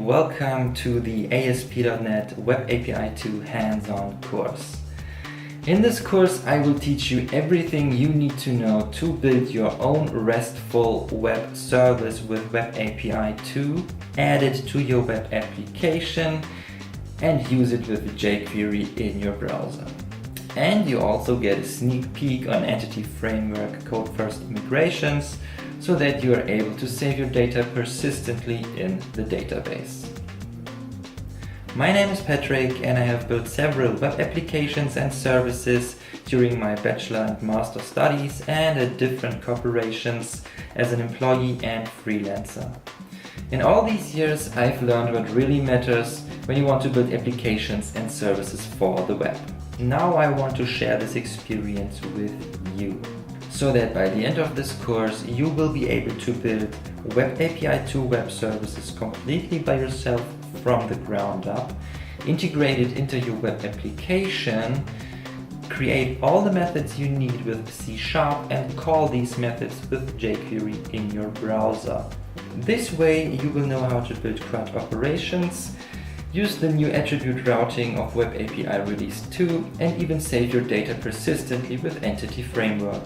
welcome to the ASP.NET Web API 2 hands-on course. In this course I will teach you everything you need to know to build your own RESTful Web Service with Web API 2, add it to your web application and use it with jQuery in your browser. And you also get a sneak peek on Entity Framework code-first migrations so that you are able to save your data persistently in the database. My name is Patrick and I have built several web applications and services during my bachelor and master studies and at different corporations as an employee and freelancer. In all these years I've learned what really matters when you want to build applications and services for the web. Now I want to share this experience with you, so that by the end of this course you will be able to build Web API 2 web services completely by yourself from the ground up, integrate it into your web application, create all the methods you need with C# and call these methods with jQuery in your browser. This way you will know how to build CRUD operations, use the new attribute routing of Web API Release 2 and even save your data persistently with Entity Framework.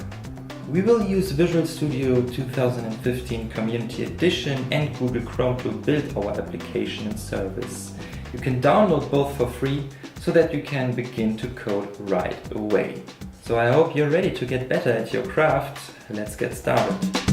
We will use Visual Studio 2015 Community Edition and Google Chrome to build our application and service. You can download both for free so that you can begin to code right away. So I hope you're ready to get better at your craft. Let's get started.